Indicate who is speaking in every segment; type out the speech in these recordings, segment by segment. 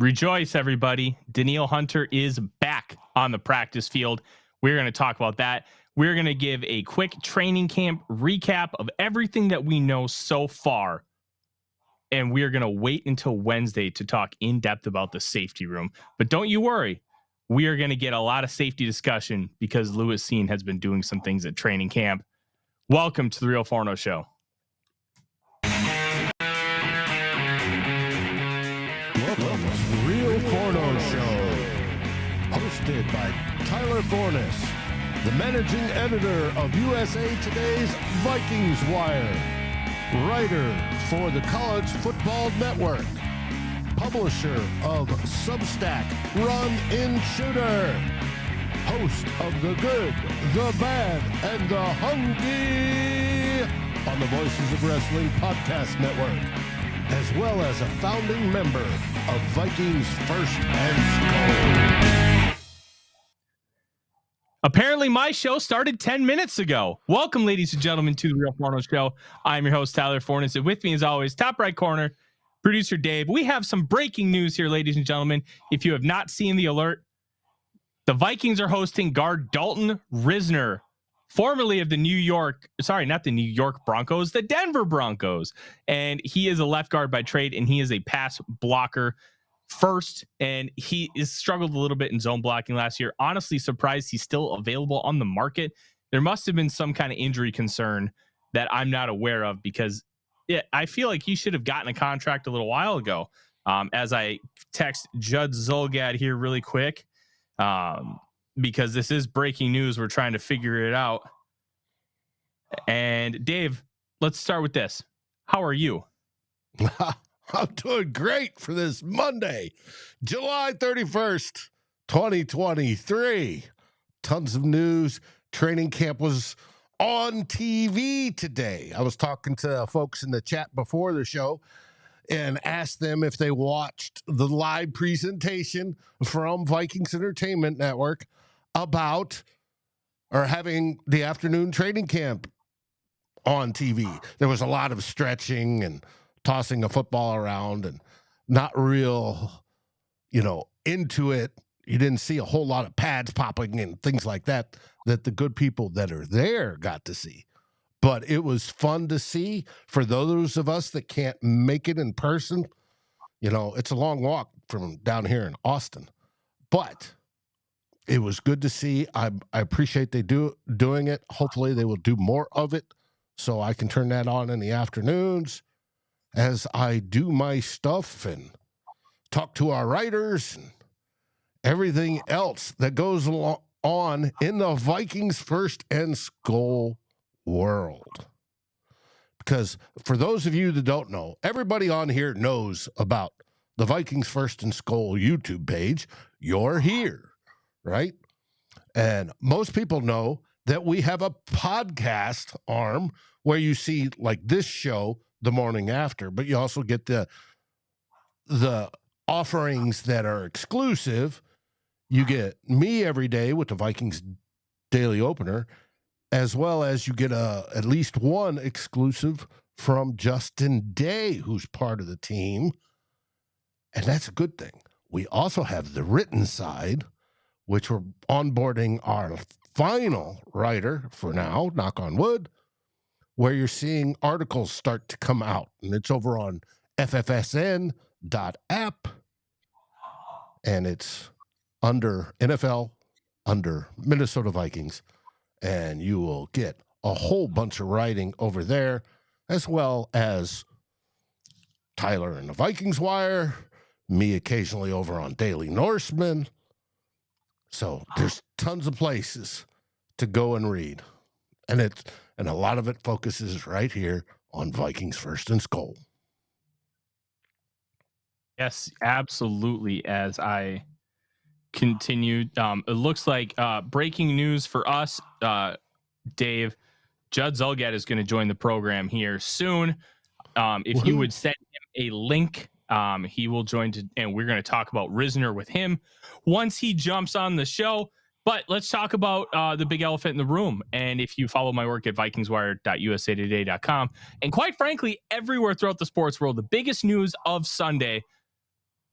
Speaker 1: Rejoice, everybody. Danielle Hunter is back on the practice field. We're going to talk about that. We're going to give a quick training camp recap of everything that we know so far. And we're going to wait until Wednesday to talk in depth about the safety room. But don't you worry. We are going to get a lot of safety discussion because Louis Sean has been doing some things at training camp. Welcome to the Real Forno Show.
Speaker 2: Welcome to the Real Forno Show, hosted by Tyler Fornes, the managing editor of USA Today's Vikings Wire, writer for the College Football Network, publisher of Substack Run In Shooter, host of The Good, The Bad, and The Hungry on the Voices of Wrestling Podcast Network, as well as a founding member of Vikings First and SKOL.
Speaker 1: Apparently, my show started 10 minutes ago. Welcome, ladies and gentlemen, to the Real Forno Show. I'm your host, Tyler Fornes, and with me, as always, top right corner, producer Dave. We have some breaking news here, ladies and gentlemen. If you have not seen the alert, the Vikings are hosting guard Dalton Risner, formerly of the the Denver Broncos. And he is a left guard by trade, and he is a pass blocker first. And he is struggled a little bit in zone blocking last year. Honestly, surprised he's still available on the market. There must have been some kind of injury concern that I'm not aware of, because I feel like he should have gotten a contract a little while ago. As I text Judd Zulgad here really quick, because this is breaking news. We're trying to figure it out. And Dave, let's start with this. How are you?
Speaker 2: I'm doing great for this Monday, July 31st, 2023. Tons of news. Training camp was on TV today. I was talking to folks in the chat before the show and asked them if they watched the live presentation from Vikings Entertainment Network about or having the afternoon training camp on TV. There was a lot of stretching and tossing a football around and not real, into it. You didn't see a whole lot of pads popping and things like that the good people that are there got to see. But it was fun to see for those of us that can't make it in person. It's a long walk from down here in Austin, but it was good to see. I appreciate they doing it. Hopefully they will do more of it so I can turn that on in the afternoons as I do my stuff and talk to our writers and everything else that goes on in the Vikings First and SKOL world. Because for those of you that don't know, everybody on here knows about the Vikings First and SKOL YouTube page. You're here, right? And most people know that we have a podcast arm where you see like this show the morning after, but you also get the offerings that are exclusive. You get me every day with the Vikings Daily Opener, as well as you get at least one exclusive from Justin Day, who's part of the team. And that's a good thing. We also have the written side, which we're onboarding our final writer for now, knock on wood, where you're seeing articles start to come out. And it's over on ffsn.app. And it's under NFL, under Minnesota Vikings. And you will get a whole bunch of writing over there, as well as Tyler and the Vikings Wire, me occasionally over on Daily Norseman. So there's tons of places to go and read. And a lot of it focuses right here on Vikings First and SKOL.
Speaker 1: Yes, absolutely. As I continued, it looks like breaking news for us, Dave. Judd Zulgad is going to join the program here soon. If you would send him a link, he will join, and we're going to talk about Risner with him once he jumps on the show. But let's talk about the big elephant in the room. And if you follow my work at vikingswire.usatoday.com, and quite frankly, everywhere throughout the sports world, the biggest news of Sunday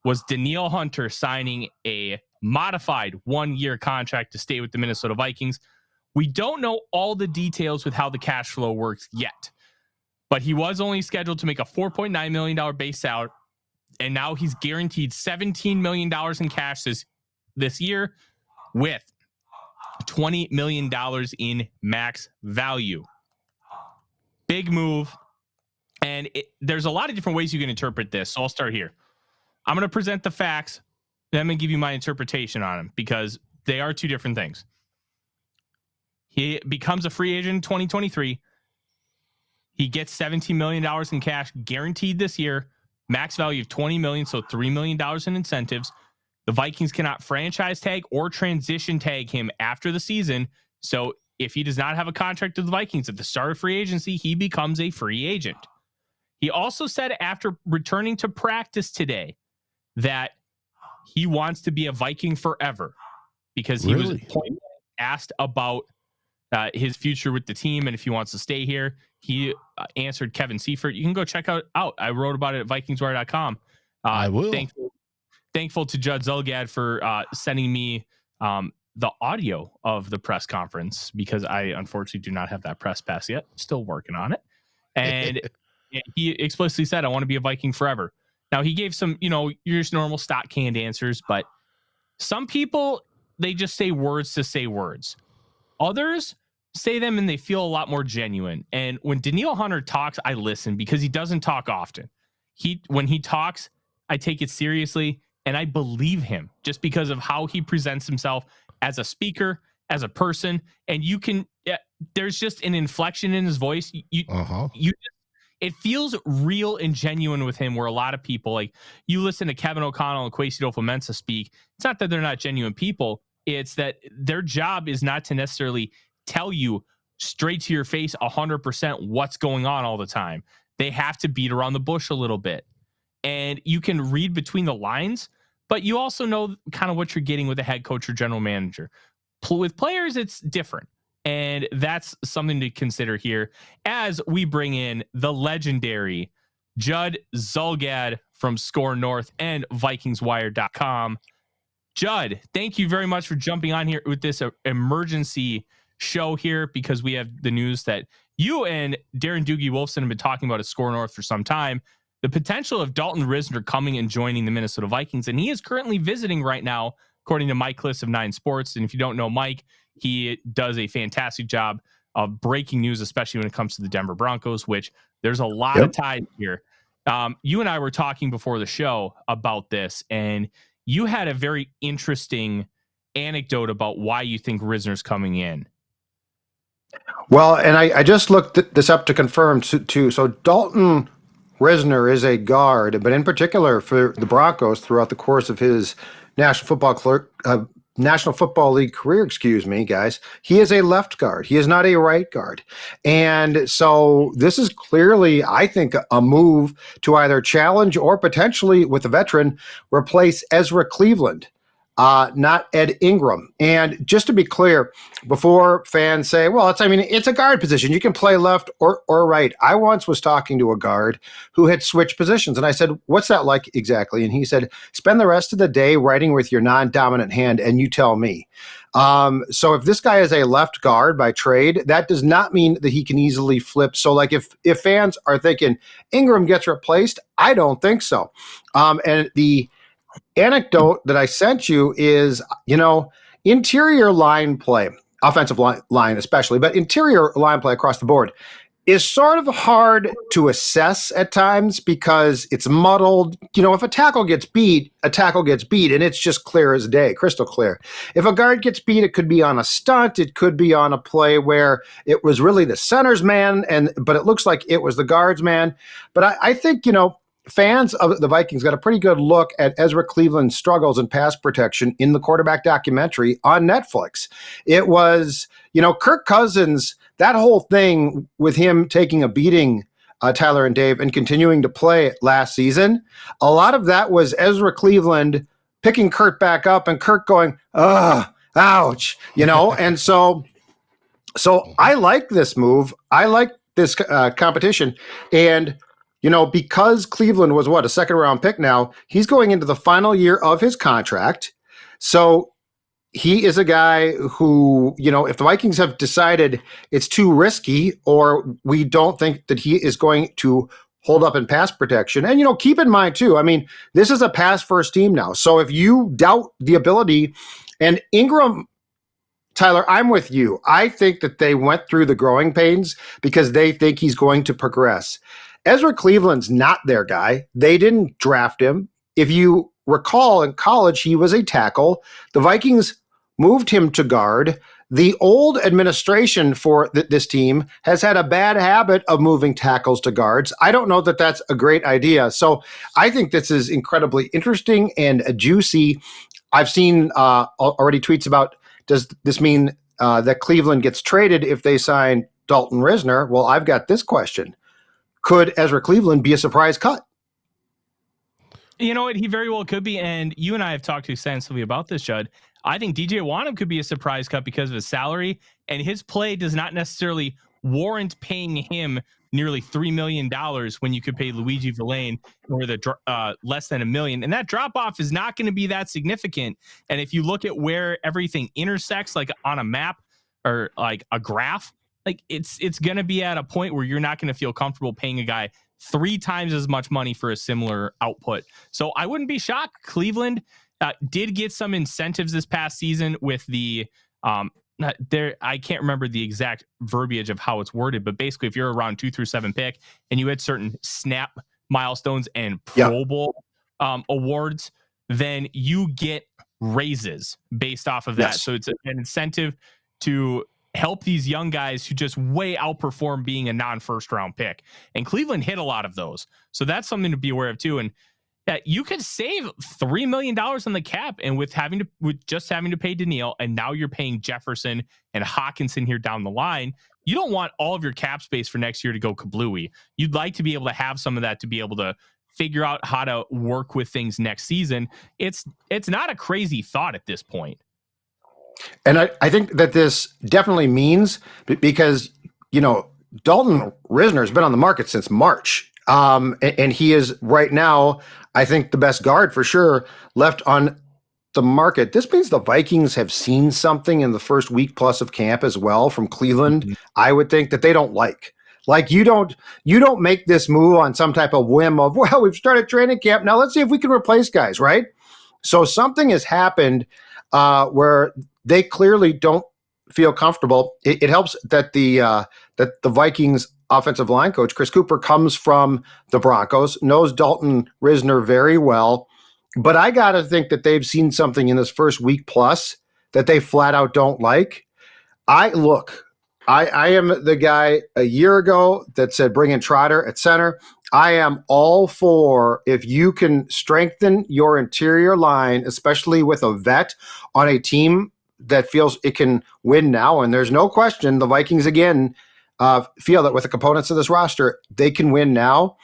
Speaker 1: was Danielle Hunter signing a modified 1-year contract to stay with the Minnesota Vikings. We don't know all the details with how the cash flow works yet, but he was only scheduled to make a $4.9 million base salary, and now he's guaranteed $17 million in cash this year with $20 million in max value. Big move. And there's a lot of different ways you can interpret this. So I'll start here. I'm going to present the facts. Then I'm going to give you my interpretation on them because they are two different things. He becomes a free agent in 2023. He gets $17 million in cash guaranteed this year. Max value of $20 million, so $3 million in incentives. The Vikings cannot franchise tag or transition tag him after the season. So if he does not have a contract with the Vikings at the start of free agency, he becomes a free agent. He also said after returning to practice today that he wants to be a Viking forever because he was asked about his future with the team and if he wants to stay here. He answered Kevin Seifert. You can go check out. I wrote about it at VikingsWire.com.
Speaker 2: I will.
Speaker 1: Thankful to Judd Zulgad for sending me the audio of the press conference because I unfortunately do not have that press pass yet. Still working on it. And he explicitly said, I want to be a Viking forever. Now, he gave some, your just normal stock canned answers, but some people, they just say words to say words. Others say them and they feel a lot more genuine. And when Danielle Hunter talks, I listen because he doesn't talk often. When he talks, I take it seriously and I believe him just because of how he presents himself as a speaker, as a person. And there's just an inflection in his voice. It feels real and genuine with him where a lot of people, like you listen to Kevin O'Connell and Kwesi Adofo-Mensah speak. It's not that they're not genuine people. It's that their job is not to necessarily tell you straight to your face 100% what's going on all the time. They have to beat around the bush a little bit. And you can read between the lines, but you also know kind of what you're getting with a head coach or general manager. With players, it's different. And that's something to consider here as we bring in the legendary Judd Zulgad from SKOL North and VikingsWire.com. Judd, thank you very much for jumping on here with this emergency show here because we have the news that you and Darren Doogie Wolfson have been talking about at SKOL North for some time. The potential of Dalton Risner coming and joining the Minnesota Vikings. And he is currently visiting right now, according to Mike Kliss of 9 Sports. And if you don't know Mike, he does a fantastic job of breaking news, especially when it comes to the Denver Broncos, which there's a lot of ties here. You and I were talking before the show about this, and you had a very interesting anecdote about why you think Risner's coming in.
Speaker 3: Well, and I just looked this up to confirm too. So Dalton Risner is a guard, but in particular for the Broncos throughout the course of his National Football League career, guys, he is a left guard. He is not a right guard. And so this is clearly, I think, a move to either challenge or potentially, with a veteran, replace Ezra Cleveland, not Ed Ingram. And just to be clear, before fans say, well, it's a guard position. You can play left or right. I once was talking to a guard who had switched positions. And I said, what's that like exactly? And he said, spend the rest of the day writing with your non-dominant hand and you tell me. So if this guy is a left guard by trade, that does not mean that he can easily flip. So like if fans are thinking Ingram gets replaced, I don't think so. And the anecdote that I sent you is, interior line play, offensive line especially, but interior line play across the board is sort of hard to assess at times because it's muddled. If a tackle gets beat, and it's just clear as day, crystal clear. If a guard gets beat, it could be on a stunt. It could be on a play where it was really the center's man, but it looks like it was the guard's man. But I think, fans of the Vikings got a pretty good look at Ezra Cleveland's struggles in pass protection in the quarterback documentary on Netflix. It was, Kirk Cousins, that whole thing with him taking a beating, Tyler and Dave, and continuing to play last season. A lot of that was Ezra Cleveland picking Kurt back up and Kirk going, ouch, and so I like this move. I like this competition. And because Cleveland was a second round pick now, he's going into the final year of his contract. So he is a guy who, if the Vikings have decided it's too risky or we don't think that he is going to hold up in pass protection. And, keep in mind too, this is a pass first team now. So if you doubt the ability, and Ingram, Tyler, I'm with you. I think that they went through the growing pains because they think he's going to progress. Ezra Cleveland's not their guy. They didn't draft him. If you recall, in college, he was a tackle. The Vikings moved him to guard. The old administration for this team has had a bad habit of moving tackles to guards. I don't know that that's a great idea. So I think this is incredibly interesting and juicy. I've seen already tweets about, does this mean that Cleveland gets traded if they sign Dalton Risner? Well, I've got this question. Could Ezra Cleveland be a surprise cut?
Speaker 1: You know what? He very well could be. And you and I have talked extensively about this, Judd. I think DJ Wanham could be a surprise cut because of his salary, and his play does not necessarily warrant paying him nearly $3 million when you could pay Luigi Villain or the less than $1 million. And that drop off is not going to be that significant. And if you look at where everything intersects, like on a map or like a graph, like it's going to be at a point where you're not going to feel comfortable paying a guy 3 times as much money for a similar output. So I wouldn't be shocked. Cleveland did get some incentives this past season with the I can't remember the exact verbiage of how it's worded, but basically if you're a round 2 through 7 pick and you had certain snap milestones and Pro Bowl awards, then you get raises based off of that.
Speaker 3: Yes.
Speaker 1: So it's an incentive to help these young guys who just way outperform being a non-first round pick. And Cleveland hit a lot of those. So that's something to be aware of too. And you could save $3 million on the cap, and with just having to pay Danielle, and now you're paying Jefferson and Hawkinson here down the line. You don't want all of your cap space for next year to go kablooey. You'd like to be able to have some of that to be able to figure out how to work with things next season. It's not a crazy thought at this point.
Speaker 3: And I think that this definitely means, because, Dalton Risner has been on the market since March. And he is right now, I think, the best guard for sure left on the market. This means the Vikings have seen something in the first week plus of camp as well from Cleveland. Mm-hmm. I would think that they don't like. Like you don't make this move on some type of whim of, well, we've started training camp. Now let's see if we can replace guys, right? So something has happened where they clearly don't feel comfortable. It helps that the Vikings offensive line coach, Chris Cooper, comes from the Broncos, knows Dalton Risner very well. But I got to think that they've seen something in this first week plus that they flat out don't like. I am the guy a year ago that said bring in Trotter at center. I am all for, if you can strengthen your interior line, especially with a vet on a team that feels it can win now. And there's no question the Vikings, again, feel that with the components of this roster, they can win now.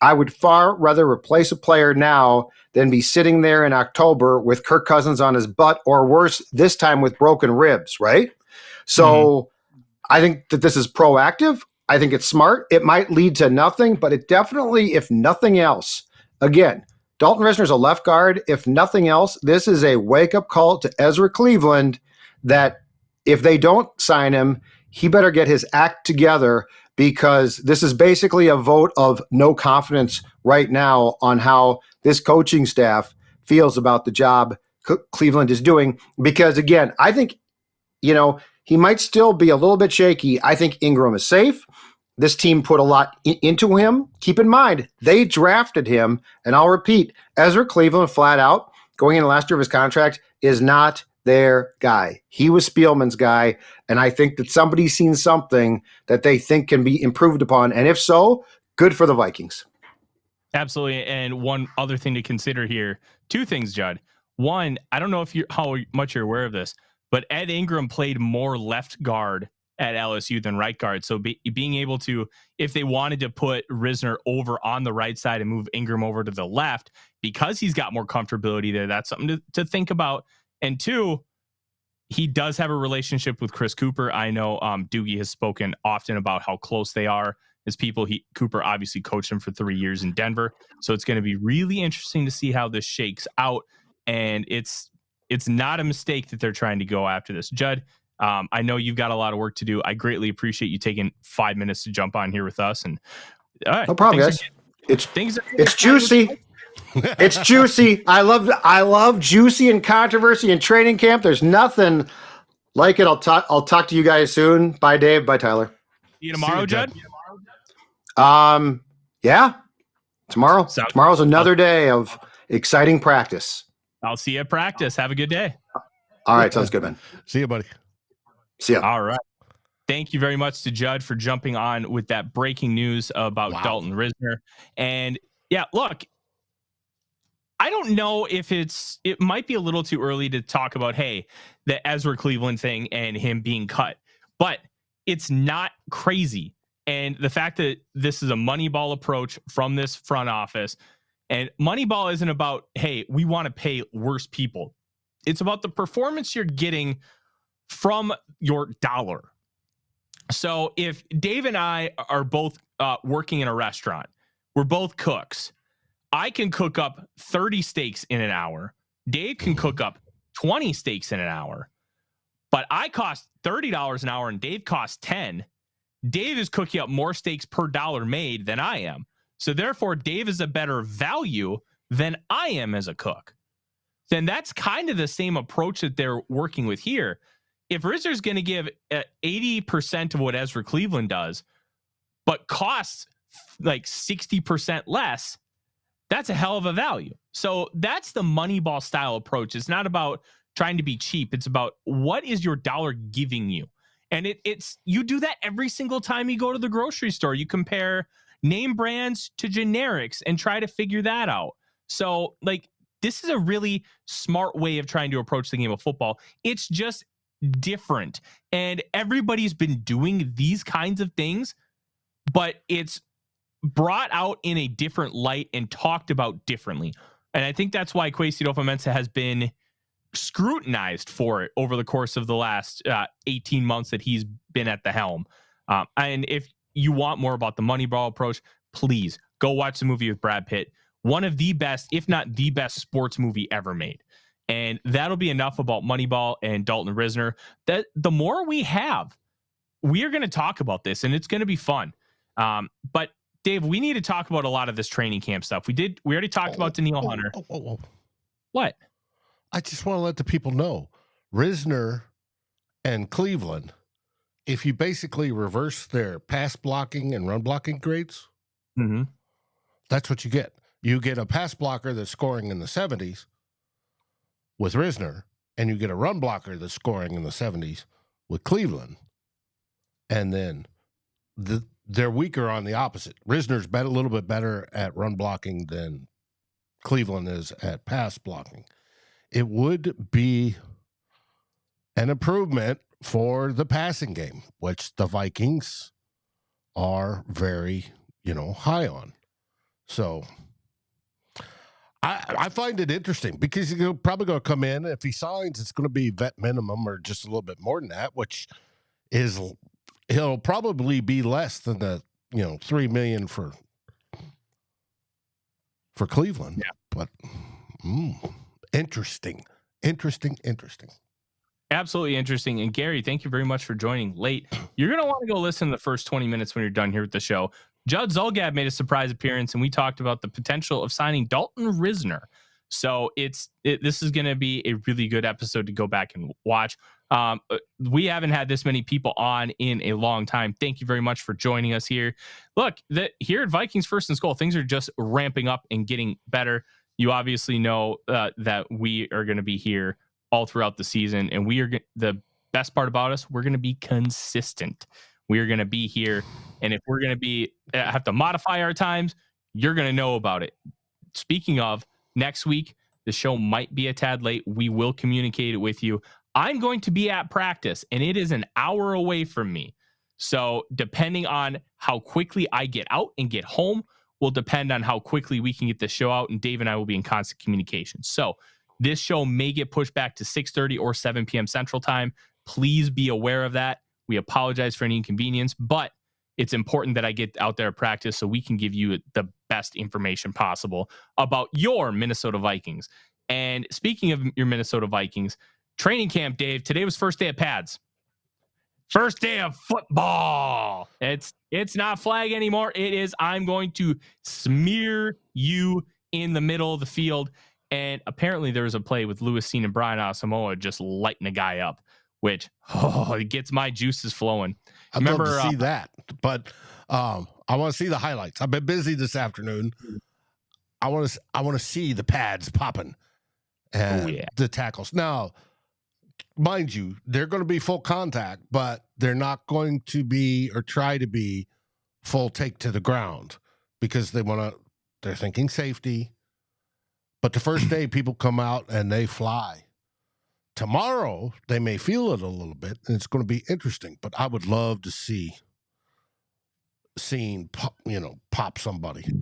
Speaker 3: I would far rather replace a player now than be sitting there in October with Kirk Cousins on his butt, or worse, this time with broken ribs, right? So I think that this is proactive. I think it's smart. It might lead to nothing, but it definitely, if nothing else, again, Dalton Risner's a left guard. If nothing else, this is a wake-up call to Ezra Cleveland that if they don't sign him, he better get his act together, because this is basically a vote of no confidence right now on how this coaching staff feels about the job Cleveland is doing. Because, again, I think, he might still be a little bit shaky. I think Ingram is safe. This team put a lot into him. Keep in mind, they drafted him, and I'll repeat, Ezra Cleveland flat out, going into last year of his contract, is not their guy. He was Spielman's guy, and I think that somebody's seen something that they think can be improved upon, and if so, good for the Vikings.
Speaker 1: Absolutely. And one other thing to consider here, 2 things, Judd. One, I don't know how much you're aware of this, but Ed Ingram played more left guard at LSU than right guard. So being able to, if they wanted to put Risner over on the right side and move Ingram over to the left, because he's got more comfortability there, that's something to think about. And 2, he does have a relationship with Chris Cooper. I know Doogie has spoken often about how close they are his people. Cooper obviously coached him for 3 years in Denver. So it's going to be really interesting to see how this shakes out. And it's not a mistake that they're trying to go after this. Judd, I know you've got a lot of work to do. I greatly appreciate you taking 5 minutes to jump on here with us. And
Speaker 3: no problem, guys. It's juicy. It's juicy. I love juicy and controversy and training camp. There's nothing like it. I'll talk to you guys soon. Bye, Dave. Bye, Tyler.
Speaker 1: See you tomorrow, Judd?
Speaker 3: Yeah. Tomorrow. Tomorrow's another day of exciting practice.
Speaker 1: I'll see you at practice. Have a good day.
Speaker 3: All right. Sounds good, man.
Speaker 2: See you, buddy.
Speaker 3: See ya.
Speaker 1: All right. Thank you very much to Judd for jumping on with that breaking news about Dalton Risner. And yeah, look, I don't know if it might be a little too early to talk about, hey, the Ezra Cleveland thing and him being cut, but it's not crazy. And the fact that this is a Moneyball approach from this front office, and Moneyball isn't about, hey, we want to pay worse people. It's about the performance you're getting from your dollar. So if Dave and I are both working in a restaurant, we're both cooks. I can cook up 30 steaks in an hour. Dave can cook up 20 steaks in an hour. But I cost $30 an hour and Dave costs 10. Dave is cooking up more steaks per dollar made than I am. So therefore, Dave is a better value than I am as a cook. Then that's kind of the same approach that they're working with here. If Risner's going to give 80% of what Ezra Cleveland does, but costs like 60% less, that's a hell of a value. So that's the Moneyball style approach. It's not about trying to be cheap. It's about what is your dollar giving you? And it's you do that every single time you go to the grocery store. You compare name brands to generics and try to figure that out. So like, this is a really smart way of trying to approach the game of football. It's just different. And everybody's been doing these kinds of things, but it's brought out in a different light and talked about differently. And I think that's why Kwesi Adofo-Mensah has been scrutinized for it over the course of the last 18 months that he's been at the helm. And if you want more about the Moneyball approach, please go watch the movie with Brad Pitt. One of the best, if not the best, sports movie ever made. And that'll be enough about Moneyball and Dalton Risner. That the more we have, we are going to talk about this, and it's going to be fun. But Dave, we need to talk about a lot of this training camp stuff. We already talked about Danielle Hunter. What?
Speaker 2: I just want to let the people know, Risner and Cleveland, if you basically reverse their pass blocking and run blocking grades, that's what you get. You get a pass blocker that's scoring in the 70s with Risner, and you get a run blocker that's scoring in the 70s with Cleveland. And then they're weaker on the opposite. Risner's a little bit better at run blocking than Cleveland is at pass blocking. It would be an improvement for the passing game, which the Vikings are very, high on. So I find it interesting because he's probably going to come in. If he signs, it's going to be vet minimum or just a little bit more than that, which is he'll probably be less than the $3 million for Cleveland.
Speaker 1: Yeah.
Speaker 2: But interesting.
Speaker 1: Absolutely interesting. And Gary, thank you very much for joining late. You're going to want to go listen to the first 20 minutes when you're done here with the show. Judd Zulgad made a surprise appearance, and we talked about the potential of signing Dalton Risner. So this is going to be a really good episode to go back and watch. We haven't had this many people on in a long time. Thank you very much for joining us here. Look, here at Vikings First and SKOL, things are just ramping up and getting better. You obviously know that we are going to be here all throughout the season, and the best part about us, we're going to be consistent. We are going to be here, and if we're going to have to modify our times, you're going to know about it. Speaking of, next week, the show might be a tad late. We will communicate it with you. I'm going to be at practice, and it is an hour away from me. So depending on how quickly I get out and get home will depend on how quickly we can get the show out, and Dave and I will be in constant communication. So this show may get pushed back to 6:30 or 7 p.m. Central Time. Please be aware of that. We apologize for any inconvenience, but it's important that I get out there at practice so we can give you the best information possible about your Minnesota Vikings. And speaking of your Minnesota Vikings, training camp, Dave, today was first day of pads. First day of football. It's not flag anymore. It is, I'm going to smear you in the middle of the field. And apparently there was a play with Lewis Cine and Brian Asamoah just lighting a guy up, which it gets my juices flowing.
Speaker 2: I'd love to see that, but I want to see the highlights. I've been busy this afternoon. I want to see the pads popping and the tackles. Now, mind you, they're going to be full contact, but they're not going to be or try to be full take to the ground because they're thinking safety. But the first day people come out and they fly. Tomorrow they may feel it a little bit and it's going to be interesting, but I would love to see pop somebody.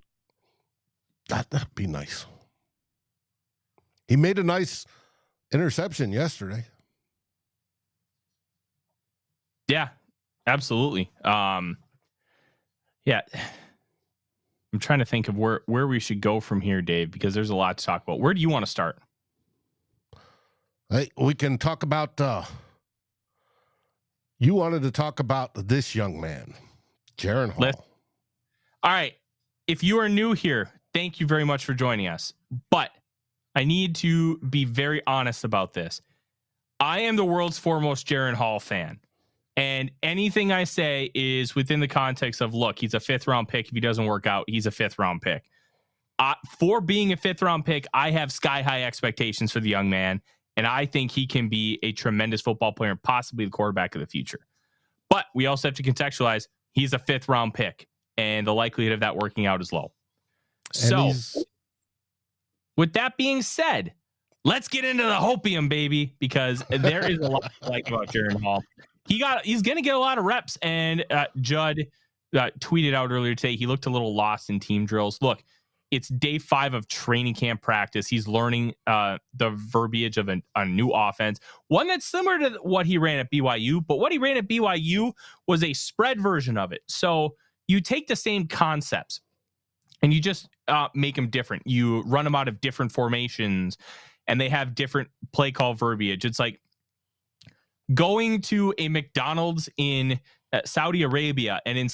Speaker 2: That'd be nice. He made a nice interception yesterday.
Speaker 1: Yeah, absolutely. Yeah. I'm trying to think of where we should go from here, Dave, because there's a lot to talk about. Where do you want to start?
Speaker 2: Hey, we can talk about you wanted to talk about this young man, Jaren Hall.
Speaker 1: All right. If you are new here, thank you very much for joining us. But I need to be very honest about this. I am the world's foremost Jaren Hall fan. And anything I say is within the context of, look, he's a 5th-round pick. If he doesn't work out, he's a 5th-round pick. For being a 5th-round pick, I have sky-high expectations for the young man, and I think he can be a tremendous football player and possibly the quarterback of the future. But we also have to contextualize, he's a 5th-round pick, and the likelihood of that working out is low. So, with that being said, let's get into the hopium, baby, because there is a lot to like about Jaren Hall. He's going to get a lot of reps, and Judd tweeted out earlier today he looked a little lost in team drills. Look, it's day 5 of training camp practice. He's learning the verbiage of a new offense, one that's similar to what he ran at BYU, but what he ran at BYU was a spread version of it. So you take the same concepts and you just make them different. You run them out of different formations, and they have different play call verbiage. It's like going to a McDonald's in Saudi Arabia, and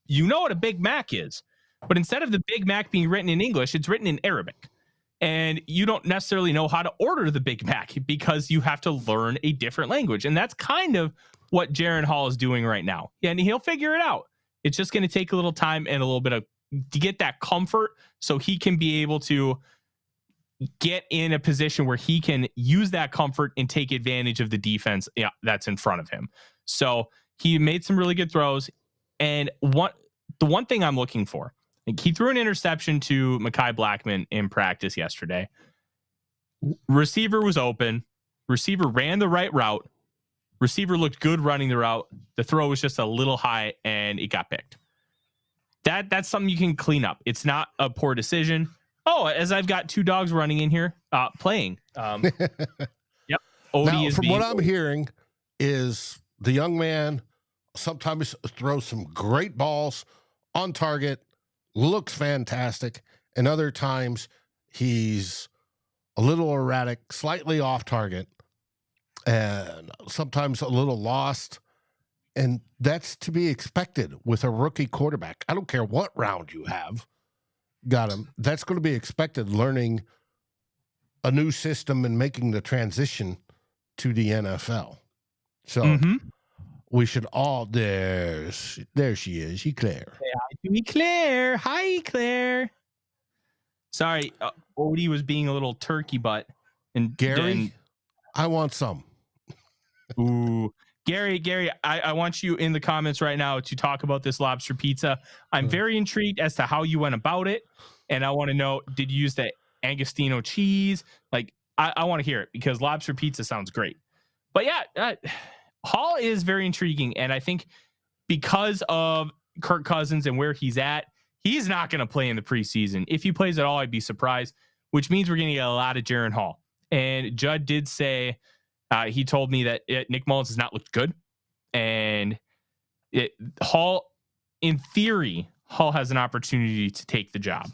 Speaker 1: you know what a Big Mac is, but instead of the Big Mac being written in English, it's written in Arabic, and you don't necessarily know how to order the Big Mac because you have to learn a different language, and that's kind of what Jaren Hall is doing right now, and he'll figure it out. It's just going to take a little time and a little bit to get that comfort so he can be able to get in a position where he can use that comfort and take advantage of the defense that's in front of him. So he made some really good throws. And the one thing I'm looking for, he threw an interception to Mekhi Blackman in practice yesterday. Receiver was open. Receiver ran the right route. Receiver looked good running the route. The throw was just a little high and it got picked. That's something you can clean up. It's not a poor decision. Oh, as I've got 2 dogs running in here playing. Yep.
Speaker 2: Now, from what I'm hearing is the young man sometimes throws some great balls on target, looks fantastic, and other times he's a little erratic, slightly off target, and sometimes a little lost. And that's to be expected with a rookie quarterback. I don't care what round you have. Got him. That's going to be expected, learning a new system and making the transition to the NFL. So we should all there she is. Claire.
Speaker 1: Hi, Claire. Sorry, Odie was being a little turkey butt. And
Speaker 2: Gary, I want some.
Speaker 1: Ooh. Gary, I want you in the comments right now to talk about this lobster pizza. I'm very intrigued as to how you went about it. And I want to know, did you use the Angostino cheese? Like, I want to hear it because lobster pizza sounds great. But yeah, Hall is very intriguing. And I think because of Kirk Cousins and where he's at, he's not going to play in the preseason. If he plays at all, I'd be surprised, which means we're going to get a lot of Jaren Hall. And Judd did say, he told me that Nick Mullins has not looked good, and Hall in theory, Hall has an opportunity to take the job.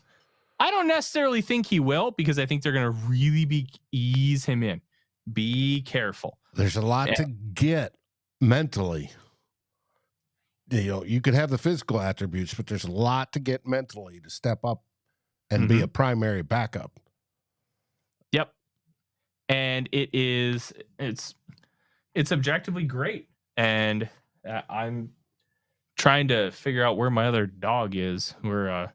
Speaker 1: I don't necessarily think he will, because I think they're going to really ease him in. Be careful.
Speaker 2: There's a lot to get mentally. You could have the physical attributes, but there's a lot to get mentally to step up and be a primary backup.
Speaker 1: Yep. And it's objectively great. And I'm trying to figure out where my other dog is. We're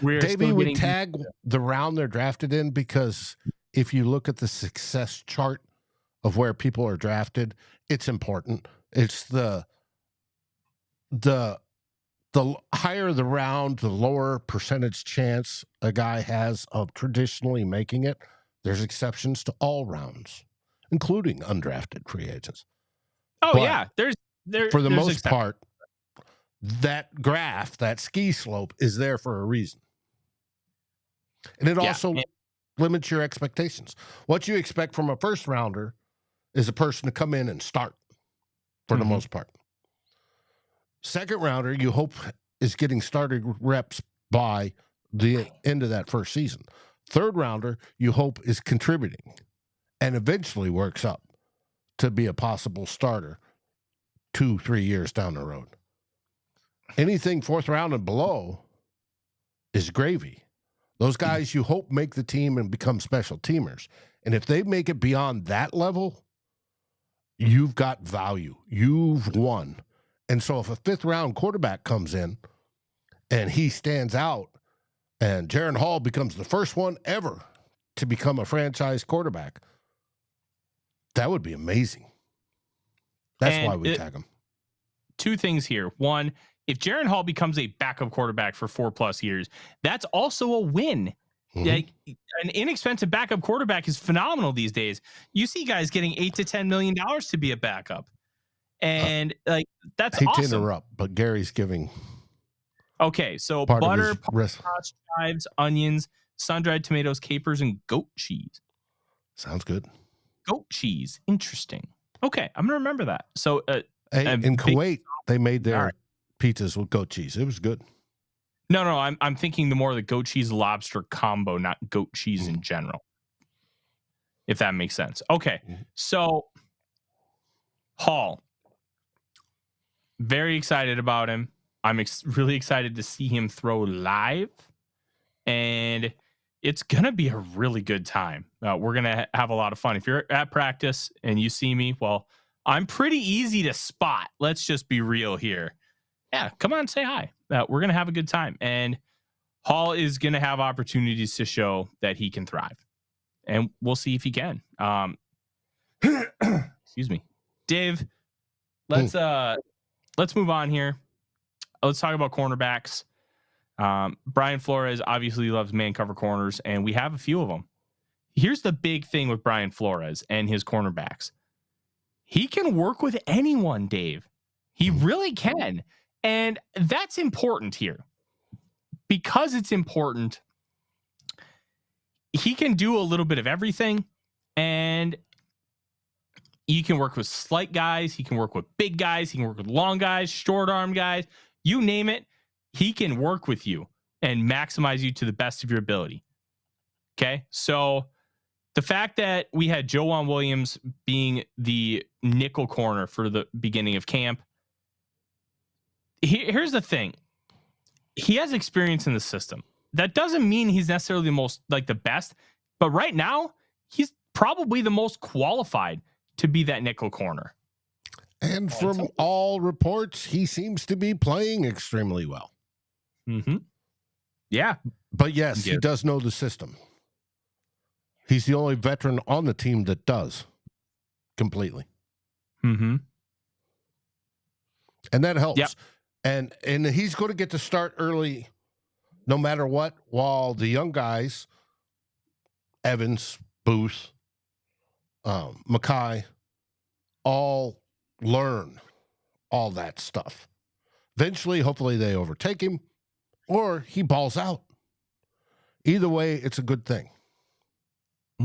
Speaker 2: Davey would tag the round they're drafted in, because if you look at the success chart of where people are drafted, it's important. It's the higher the round, the lower percentage chance a guy has of traditionally making it. There's exceptions to all rounds, including undrafted free agents.
Speaker 1: Oh, but yeah.
Speaker 2: For the most part, that graph, that ski slope, is there for a reason. And it also limits your expectations. What you expect from a first rounder is a person to come in and start for the most part. Second rounder, you hope, is getting started reps by the end of that first season. Third rounder, you hope, is contributing and eventually works up to be a possible starter 2-3 years down the road. Anything fourth round and below is gravy. Those guys you hope make the team and become special teamers. And if they make it beyond that level, you've got value. You've won. And so if a fifth round quarterback comes in and he stands out, and Jaren Hall becomes the first one ever to become a franchise quarterback, that would be amazing. That's why we tag him.
Speaker 1: Two things here. One, if Jaren Hall becomes a backup quarterback for 4+ years, that's also a win. Like, an inexpensive backup quarterback is phenomenal these days. You see guys getting $8 to $10 million to be a backup. And that's
Speaker 2: awesome.
Speaker 1: I
Speaker 2: hate to interrupt, but Gary's giving.
Speaker 1: Okay, so butter, chives, onions, sun-dried tomatoes, capers, and goat cheese.
Speaker 2: Sounds good.
Speaker 1: Goat cheese. Interesting. Okay, I'm going to remember that. So
Speaker 2: in Kuwait, they made their pizzas with goat cheese. It was good.
Speaker 1: No, I'm thinking the more the goat cheese lobster combo, not goat cheese in general. If that makes sense. Okay, so Hall. Very excited about him. I'm really excited to see him throw live. And it's going to be a really good time. We're going to have a lot of fun. If you're at practice and you see me, well, I'm pretty easy to spot. Let's just be real here. Yeah, come on, say hi. We're going to have a good time. And Hall is going to have opportunities to show that he can thrive. And we'll see if he can. Excuse me. Dave, let's move on here. Let's talk about cornerbacks. Brian Flores obviously loves man cover corners, and we have a few of them. Here's the big thing with Brian Flores and his cornerbacks. He can work with anyone, Dave. He really can. And that's important here. Because it's important, he can do a little bit of everything, and you can work with slight guys. He can work with big guys. He can work with long guys, short arm guys. You name it, he can work with you and maximize you to the best of your ability. Okay? So the fact that we had Joejuan Williams being the nickel corner for the beginning of camp, here's the thing. He has experience in the system. That doesn't mean he's necessarily the most, the best, but right now, he's probably the most qualified to be that nickel corner.
Speaker 2: And from all reports, he seems to be playing extremely well.
Speaker 1: Yeah.
Speaker 2: But yes, he does know the system. He's the only veteran on the team that does completely. And that helps. Yep. And he's going to get to start early no matter what, while the young guys, Evans, Booth, Mackay, all learn all that stuff. Eventually, hopefully they overtake him or he balls out. Either way, it's a good thing.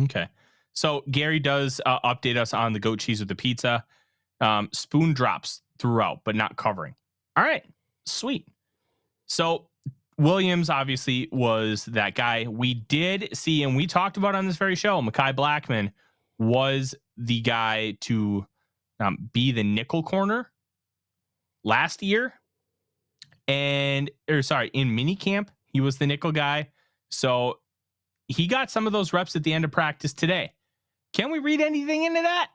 Speaker 1: Okay. So Gary does update us on the goat cheese with the pizza. Spoon drops throughout, but not covering. All right, sweet. So Williams obviously was that guy. We did see, and we talked about on this very show, Mekhi Blackmon was the guy to be the nickel corner last year. In minicamp, he was the nickel guy. So he got some of those reps at the end of practice today. Can we read anything into that?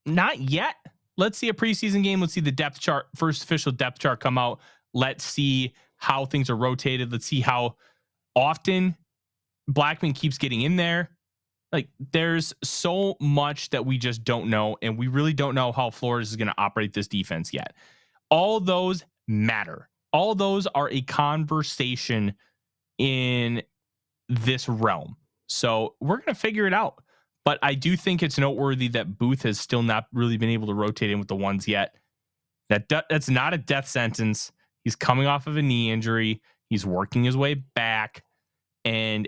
Speaker 1: Not yet. Let's see a preseason game. Let's see the depth chart, first official depth chart come out. Let's see how things are rotated. Let's see how often Blackmon keeps getting in there. Like, there's so much that we just don't know, and we really don't know how Flores is going to operate this defense yet. All those matter. All those are a conversation in this realm. So we're going to figure it out. But I do think it's noteworthy that Booth has still not really been able to rotate in with the ones yet. That's not a death sentence. He's coming off of a knee injury. He's working his way back. And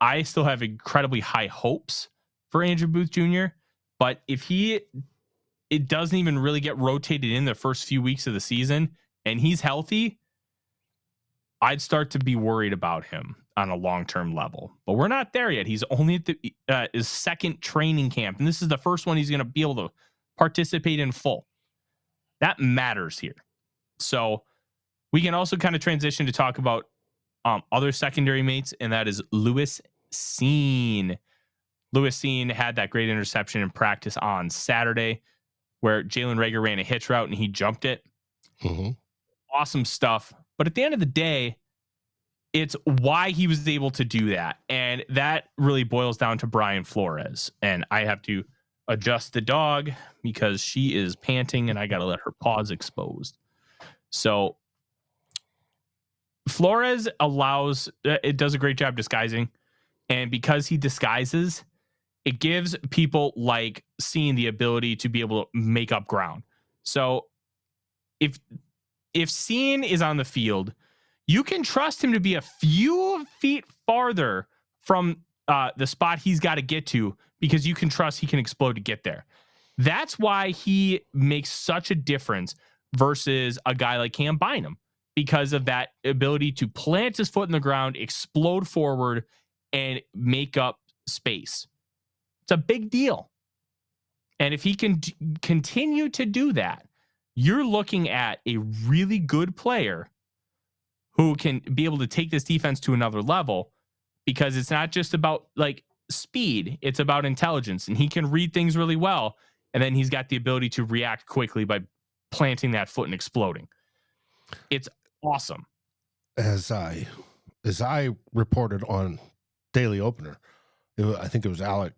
Speaker 1: I still have incredibly high hopes for Andrew Booth Jr. But if it doesn't even really get rotated in the first few weeks of the season and he's healthy, I'd start to be worried about him on a long-term level. But we're not there yet. He's only at his second training camp, and this is the first one he's going to be able to participate in full. That matters here. So we can also kind of transition to talk about other secondary mates, and that is Lewis Cine. Lewis Cine had that great interception in practice on Saturday where Jalen Reagor ran a hitch route and he jumped it.
Speaker 2: Mm-hmm.
Speaker 1: Awesome stuff. But at the end of the day, it's why he was able to do that. And that really boils down to Brian Flores. And I have to adjust the dog because she is panting and I got to let her paws exposed. So Flores it does a great job disguising. And because he disguises, it gives people like seeing the ability to be able to make up ground. So if Cine is on the field, you can trust him to be a few feet farther from the spot he's got to get to because you can trust he can explode to get there. That's why he makes such a difference versus a guy like Cam Bynum, because of that ability to plant his foot in the ground, explode forward, and make up space. It's a big deal. And if he can continue to do that, you're looking at a really good player who can be able to take this defense to another level, because it's not just about like speed, it's about intelligence, and he can read things really well. And then he's got the ability to react quickly by planting that foot and exploding. It's awesome.
Speaker 2: As I reported on Daily Opener, I think it was Alec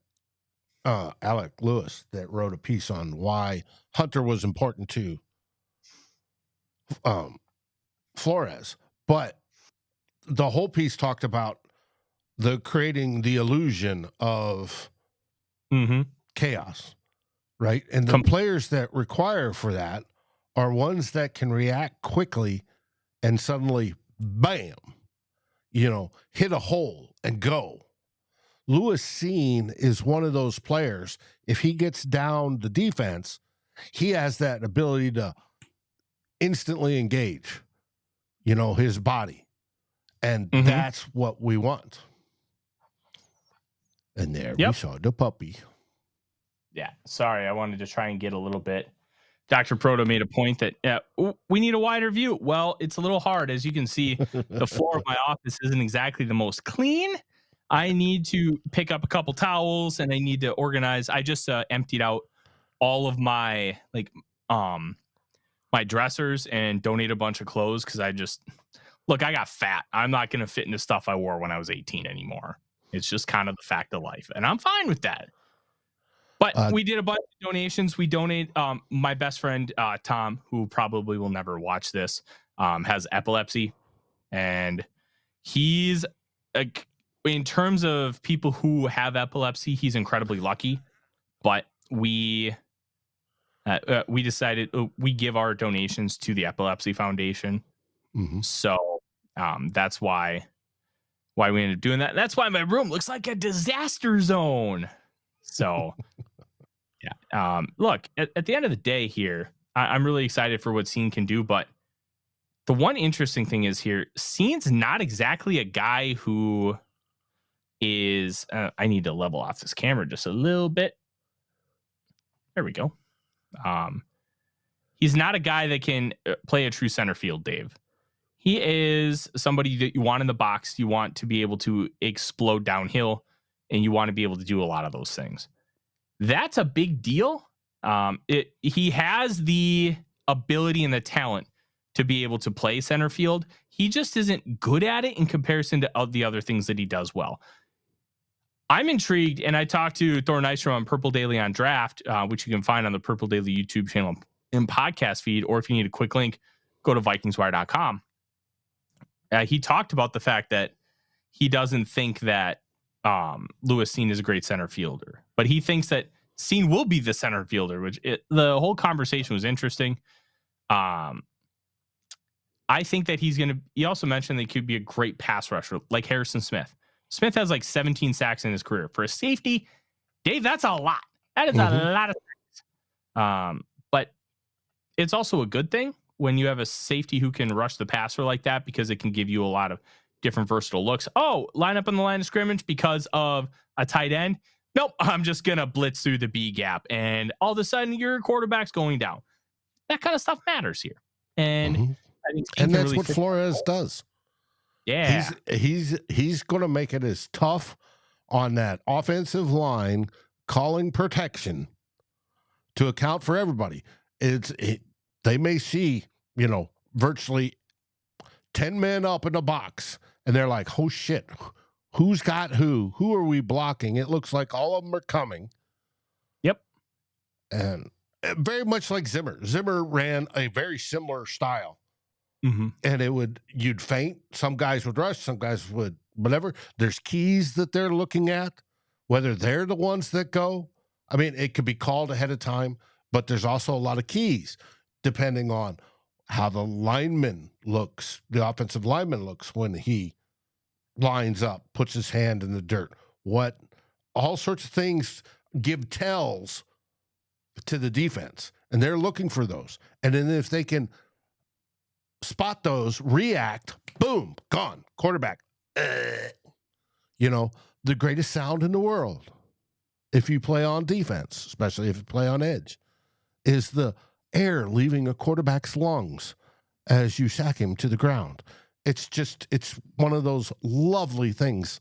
Speaker 2: Lewis that wrote a piece on why Hunter was important to Flores, but the whole piece talked about creating the illusion of chaos, right? And the players that require for that are ones that can react quickly and suddenly, bam, hit a hole and go. Lewis Cine is one of those players. If he gets down the defense, he has that ability to instantly engage, his body. And that's what we want. And there we saw the puppy.
Speaker 1: Yeah. Sorry. I wanted to try and get a little bit. Dr. Proto made a point that we need a wider view. Well, it's a little hard. As you can see, the floor of my office isn't exactly the most clean. I need to pick up a couple towels and I need to organize. I just emptied out all of my my dressers and donate a bunch of clothes because I got fat. I'm not going to fit into stuff I wore when I was 18 anymore. It's just kind of the fact of life, and I'm fine with that. But we did a bunch of donations. We donate. My best friend, Tom, who probably will never watch this, has epilepsy. And he's, in terms of people who have epilepsy, he's incredibly lucky. But we decided we give our donations to the Epilepsy Foundation. So that's why we ended up doing that. That's why my room looks like a disaster zone. So... Yeah. Look, at the end of the day here, I'm really excited for what Cine can do, but the one interesting thing is here, Scene's not exactly a guy who is, I need to level off this camera just a little bit. There we go. He's not a guy that can play a true center field, Dave. He is somebody that you want in the box. You want to be able to explode downhill, and you want to be able to do a lot of those things. That's a big deal. He has the ability and the talent to be able to play center field. He just isn't good at it in comparison to the other things that he does well. I'm intrigued, and I talked to Thor Nystrom on Purple Daily on Draft, which you can find on the Purple Daily YouTube channel and podcast feed, or if you need a quick link, go to VikingsWire.com. He talked about the fact that he doesn't think that Lewis Cine is a great center fielder, but he thinks that Cine will be the center fielder, which the whole conversation was interesting. I think that he also mentioned that he could be a great pass rusher like Harrison Smith. Smith has like 17 sacks in his career. For a safety, Dave, that's a lot. That is a lot of sacks. But it's also a good thing when you have a safety who can rush the passer like that, because it can give you a lot of different versatile looks. Oh, line up on the line of scrimmage because of a tight end. Nope, I'm just going to blitz through the B gap. And all of a sudden, your quarterback's going down. That kind of stuff matters here. And I think
Speaker 2: that's really what Flores does.
Speaker 1: Yeah.
Speaker 2: He's going to make it as tough on that offensive line calling protection to account for everybody. They may see, virtually 10 men up in the box, and they're like, oh shit, who's got who? Who are we blocking? It looks like all of them are coming.
Speaker 1: Yep.
Speaker 2: And very much like Zimmer. Zimmer ran a very similar style. And you'd feint. Some guys would rush, some guys would whatever. There's keys that they're looking at, whether they're the ones that go. I mean, it could be called ahead of time, but there's also a lot of keys depending on how the lineman looks, the offensive lineman looks when he lines up, puts his hand in the dirt. All sorts of things give tells to the defense, and they're looking for those. And then if they can spot those, react, boom, gone, quarterback. The greatest sound in the world, if you play on defense, especially if you play on edge, is the air leaving a quarterback's lungs as you sack him to the ground. It's one of those lovely things.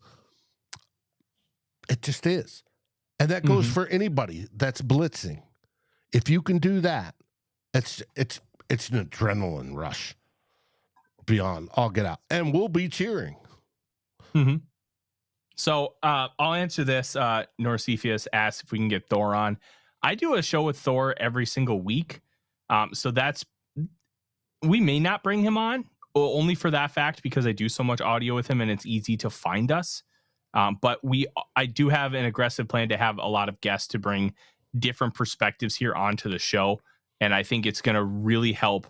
Speaker 2: It just is. And that goes for anybody that's blitzing. If you can do that, it's an adrenaline rush beyond all get out, and we'll be cheering.
Speaker 1: So I'll answer this. Norcephus asked if we can get Thor on. I do a show with Thor every single week. So we may not bring him on, only for that fact, because I do so much audio with him and it's easy to find us. But I do have an aggressive plan to have a lot of guests to bring different perspectives here onto the show. And I think it's going to really help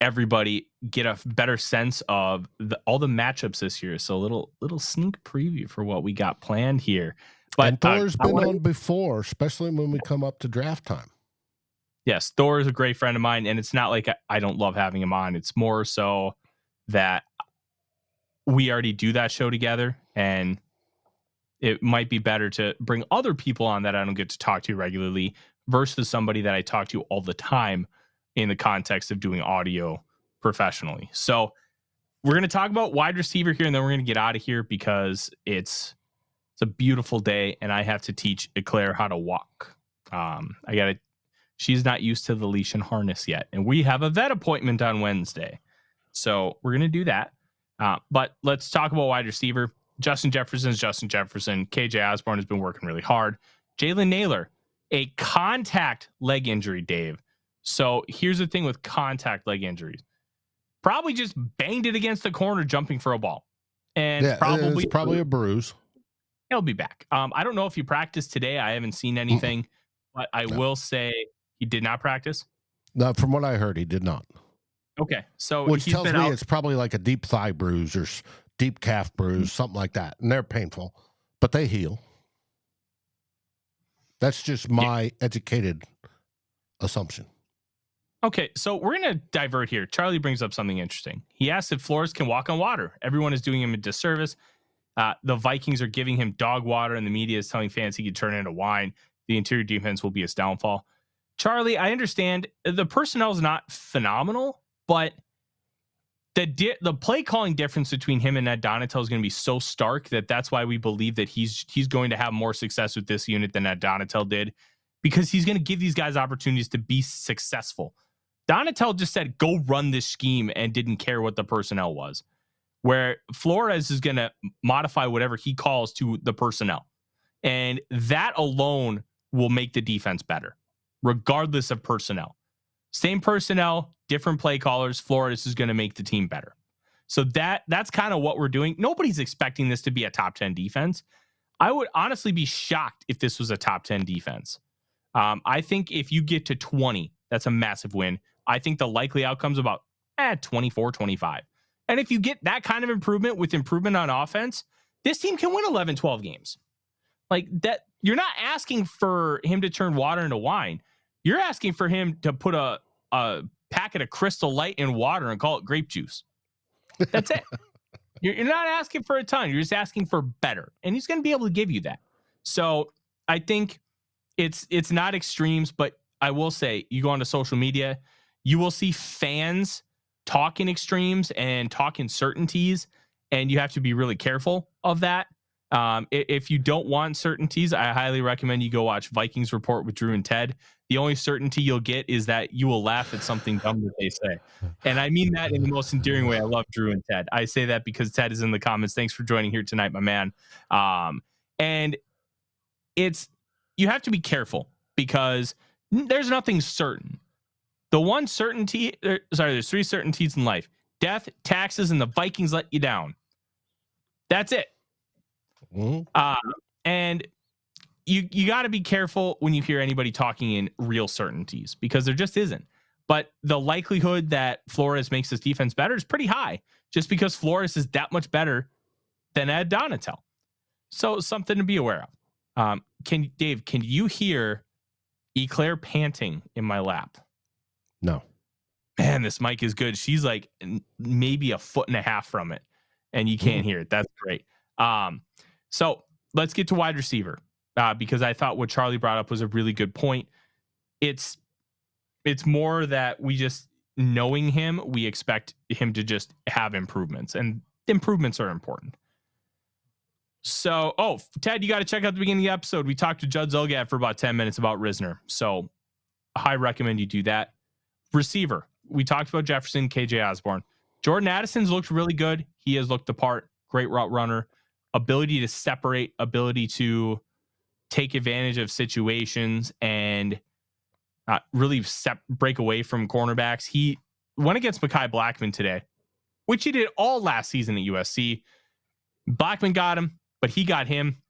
Speaker 1: everybody get a better sense of all the matchups this year. So a little sneak preview for what we got planned here. But
Speaker 2: and Thor's been on before, especially when we come up to draft time.
Speaker 1: Yes, Thor is a great friend of mine, and it's not like I don't love having him on. It's more so that we already do that show together, and it might be better to bring other people on that I don't get to talk to regularly versus somebody that I talk to all the time in the context of doing audio professionally. So we're going to talk about wide receiver here, and then we're going to get out of here because it's a beautiful day, and I have to teach Eclair how to walk. She's not used to the leash and harness yet, and we have a vet appointment on Wednesday. So we're going to do that. But let's talk about wide receiver. Justin Jefferson. KJ Osborne has been working really hard. Jalen Naylor, a contact leg injury, Dave. So here's the thing with contact leg injuries. Probably just banged it against the corner jumping for a ball. And
Speaker 2: it's probably a bruise.
Speaker 1: He'll be back. I don't know if he practiced today. I haven't seen anything. But I will say he did not practice.
Speaker 2: No, from what I heard, he did not.
Speaker 1: Okay. So
Speaker 2: which tells me it's probably like a deep thigh bruise or deep calf bruise, something like that. And they're painful, but they heal. That's just my educated assumption.
Speaker 1: Okay, so we're going to divert here. Charlie brings up something interesting. He asks if Flores can walk on water. Everyone is doing him a disservice. The Vikings are giving him dog water, and the media is telling fans he could turn it into wine. The interior defense will be his downfall. Charlie, I understand the personnel is not phenomenal, but the play calling difference between him and Ed Donatel is going to be so stark that's why we believe that he's going to have more success with this unit than Ed Donatel did, because he's going to give these guys opportunities to be successful. Donatel just said, go run this scheme, and didn't care what the personnel was, where Flores is going to modify whatever he calls to the personnel. And that alone will make the defense better, regardless of personnel. Same personnel, different play callers. Flores is going to make the team better. So that's kind of what we're doing. Nobody's expecting this to be a top 10 defense. I would honestly be shocked if this was a top 10 defense. I think if you get to 20, that's a massive win. I think the likely outcome is about 24, 25. And if you get that kind of improvement with improvement on offense, this team can win 11, 12 games. Like that, you're not asking for him to turn water into wine. You're asking for him to put a packet of Crystal Light in water and call it grape juice. That's it. You're not asking for a ton. You're just asking for better. And he's going to be able to give you that. So I think it's not extremes, but I will say, you go onto social media, you will see fans talking extremes and talking certainties, and you have to be really careful of that. If you don't want certainties, I highly recommend you go watch Vikings Report with Drew and Ted. The only certainty you'll get is that you will laugh at something dumb that they say. And I mean that in the most endearing way. I love Drew and Ted. I say that because Ted is in the comments. Thanks for joining here tonight, my man. And you have to be careful because there's nothing certain. The one certainty, there's three certainties in life: death, taxes, and the Vikings let you down. That's it. And you got to be careful when you hear anybody talking in real certainties, because there just isn't. But the likelihood that Flores makes this defense better is pretty high, just because Flores is that much better than Ed Donatel. So something to be aware of. Dave, can you hear Eclair panting in my lap?
Speaker 2: No.
Speaker 1: Man, this mic is good. She's like maybe a foot and a half from it, and you can't hear it. That's great. So let's get to wide receiver, because I thought what Charlie brought up was a really good point. It's more that we just, knowing him, we expect him to just have improvements, and improvements are important. So, Ted, you got to check out the beginning of the episode. We talked to Judd Zulgad for about 10 minutes about Risner. So I recommend you do that. Receiver, we talked about Jefferson, KJ Osborne. Jordan Addison's looked really good. He has looked the part. Great route runner. Ability to separate, ability to take advantage of situations, and really break away from cornerbacks. He went against Mekhi Blackman today, which he did all last season at USC. Blackman got him, but he got him.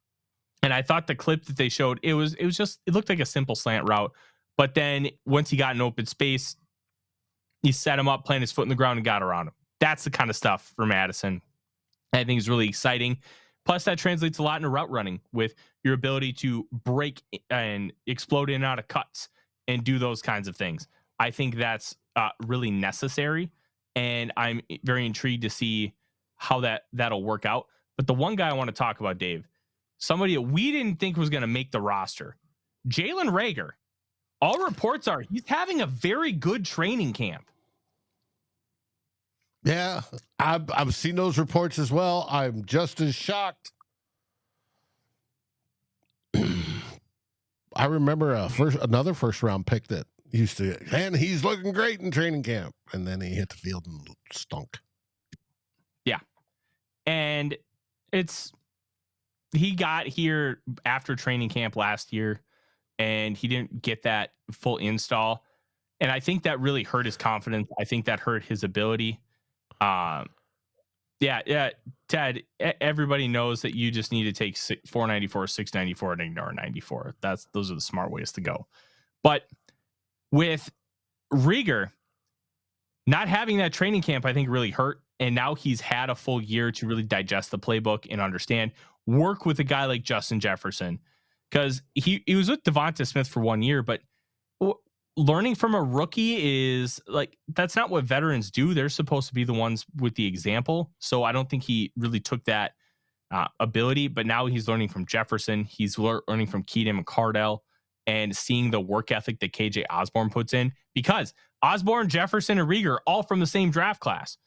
Speaker 1: And I thought the clip that they showed, it looked like a simple slant route. But then once he got in open space, he set him up, planted his foot in the ground, and got around him. That's the kind of stuff from Addison I think is really exciting. Plus, that translates a lot into route running, with your ability to break and explode in and out of cuts and do those kinds of things. I think that's really necessary, and I'm very intrigued to see how that'll work out. But the one guy I want to talk about, Dave, somebody that we didn't think was going to make the roster, Jalen Reagor. All reports are he's having a very good training camp.
Speaker 2: Yeah, I've seen those reports as well. I'm just as shocked. I remember another first round pick that used to, and he's looking great in training camp, and then he hit the field and stunk. Yeah,
Speaker 1: and he got here after training camp last year, and he didn't get that full install, and I think that really hurt his confidence. I think that hurt his ability. Yeah, Ted, everybody knows that you just need to take 494, 694, and ignore 94. Those are the smart ways to go. But with Reagor not having that training camp, I think really hurt. And now he's had a full year to really digest the playbook and understand, work with a guy like Justin Jefferson, because he was with Devonta Smith for 1 year, but learning from a rookie is like, that's not what veterans do. They're supposed to be the ones with the example. So I don't think he really took that ability, but now he's learning from Jefferson. He's learning from Keaton and Cardell and seeing the work ethic that KJ Osborne puts in, because Osborne, Jefferson, and Rieger are all from the same draft class.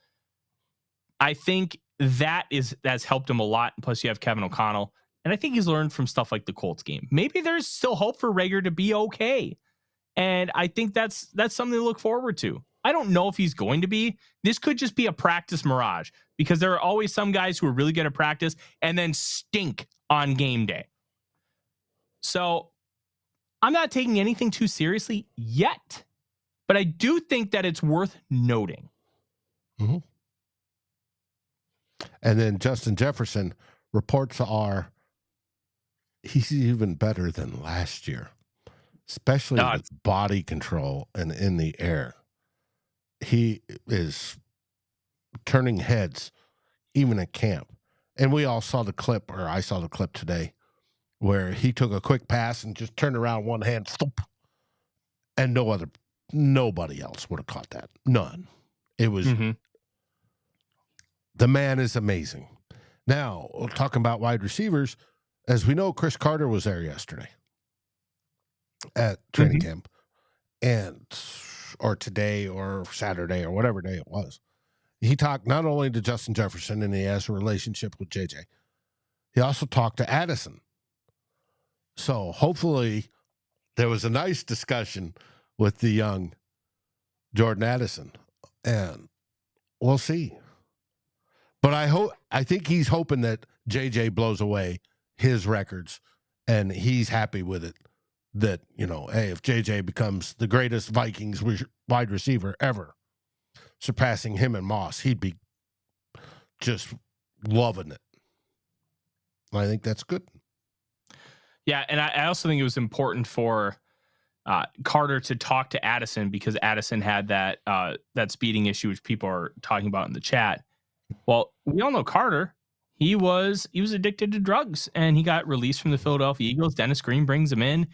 Speaker 1: I think that's helped him a lot. Plus you have Kevin O'Connell. And I think he's learned from stuff like the Colts game. Maybe there's still hope for Rieger to be okay. And I think that's something to look forward to. I don't know if he's going to be. This could just be a practice mirage, because there are always some guys who are really good at practice and then stink on game day. So I'm not taking anything too seriously yet, but I do think that it's worth noting.
Speaker 2: Mm-hmm. And then Justin Jefferson, reports are he's even better than last year, especially with body control and in the air. He is turning heads even at camp. And we all saw the clip, or I saw the clip today, where he took a quick pass and just turned around one hand, thump, and nobody else would have caught that. None. It was the man is amazing. Now, talking about wide receivers, as we know, Chris Carter was there yesterday at training camp, or today or Saturday or whatever day it was. He talked not only to Justin Jefferson, and he has a relationship with JJ. He also talked to Addison. So hopefully there was a nice discussion with the young Jordan Addison, and we'll see. But I think he's hoping that JJ blows away his records, and he's happy with it. That, hey, if JJ becomes the greatest Vikings wide receiver ever, surpassing him and Moss, he'd be just loving it. I think that's good.
Speaker 1: Yeah, and I also think it was important for Carter to talk to Addison, because Addison had that speeding issue, which people are talking about in the chat. Well, we all know Carter. He was addicted to drugs, and he got released from the Philadelphia Eagles. Dennis Green brings him in,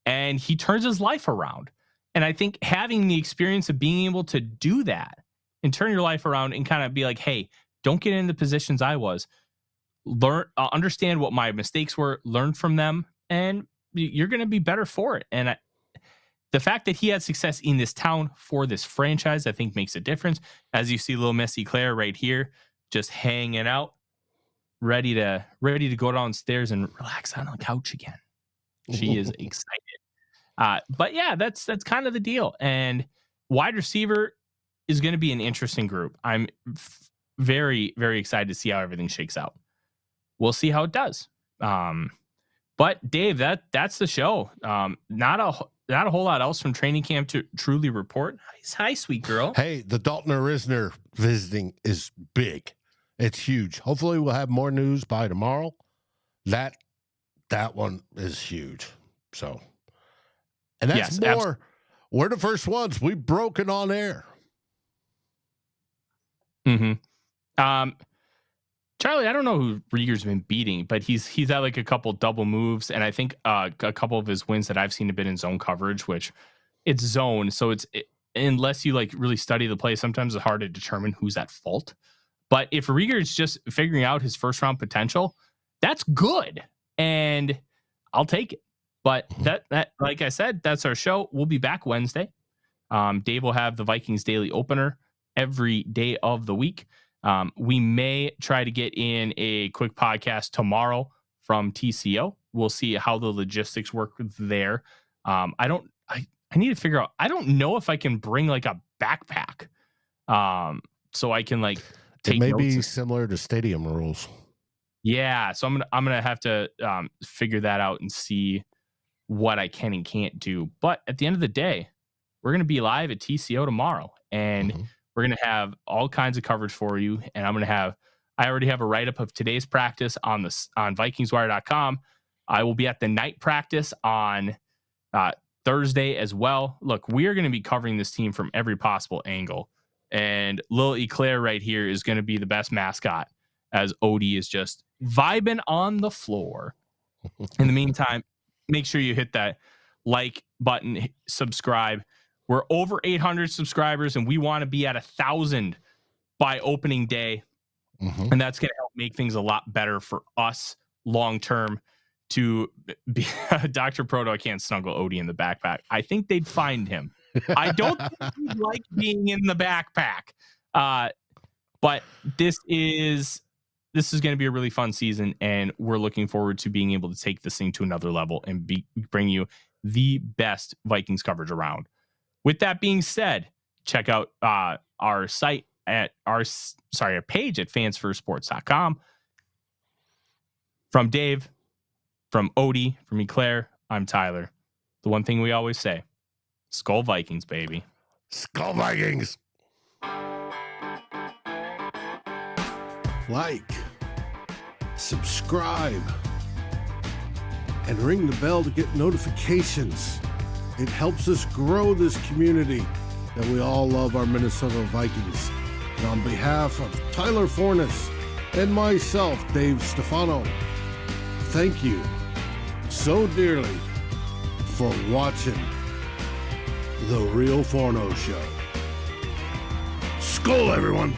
Speaker 1: and he turns his life around. And I think having the experience of being able to do that and turn your life around and kind of be like, hey, don't get in the positions I was. Learn, understand what my mistakes were, learn from them, and you're going to be better for it. And the fact that he had success in this town for this franchise, I think makes a difference. As you see little Missy Claire right here, just hanging out, ready to go downstairs and relax on the couch again. She is excited. But yeah, that's kind of the deal. And wide receiver is going to be an interesting group. I'm very, very excited to see how everything shakes out. We'll see how it does. But Dave, that's the show. Not a whole lot else from training camp to truly report. Hi, sweet girl.
Speaker 2: Hey, the Dalton Risner visiting is big. It's huge. Hopefully we'll have more news by tomorrow. That one is huge. So, and that's more. We're the first ones. We've broken on air.
Speaker 1: Charlie, I don't know who Rieger's been beating, but he's had like a couple double moves, and I think a couple of his wins that I've seen have been in zone coverage, which it's zone, so unless you like really study the play, sometimes it's hard to determine who's at fault. But if Rieger's just figuring out his first round potential, that's good, and I'll take it. But that like I said, that's our show. We'll be back Wednesday. Dave will have the Vikings Daily Opener every day of the week. We may try to get in a quick podcast tomorrow from TCO. We'll see how the logistics work there. I need to figure out. I don't know if I can bring like a backpack, so I can like take.
Speaker 2: It may be similar to stadium rules.
Speaker 1: Yeah, so I'm gonna have to figure that out and see what I can and can't do. But at the end of the day, we're gonna be live at TCO tomorrow, and we're going to have all kinds of coverage for you. And I already have a write-up of today's practice on VikingsWire.com. I will be at the night practice on Thursday as well. Look, we are going to be covering this team from every possible angle. And Lil Eclair right here is going to be the best mascot, as Odie is just vibing on the floor. In the meantime, make sure you hit that like button, subscribe, We're over 800 subscribers, and we want to be at 1,000 by opening day.
Speaker 2: Mm-hmm.
Speaker 1: And that's going to help make things a lot better for us long term. To be Dr. Proto, I can't snuggle Odie in the backpack. I think they'd find him. I don't think he'd like being in the backpack. But this is going to be a really fun season, and we're looking forward to being able to take this thing to another level and bring you the best Vikings coverage around. With that being said, check out our site at our page at fansfirstsports.com. From Dave, from Odie, from me, Claire, I'm Tyler. The one thing we always say, SKOL Vikings, baby.
Speaker 2: SKOL Vikings. Like, subscribe, and ring the bell to get notifications. It helps us grow this community that we all love, our Minnesota Vikings. And on behalf of Tyler Fornes and myself, Dave Stefano, thank you so dearly for watching the Real Forno Show. SKOL, everyone.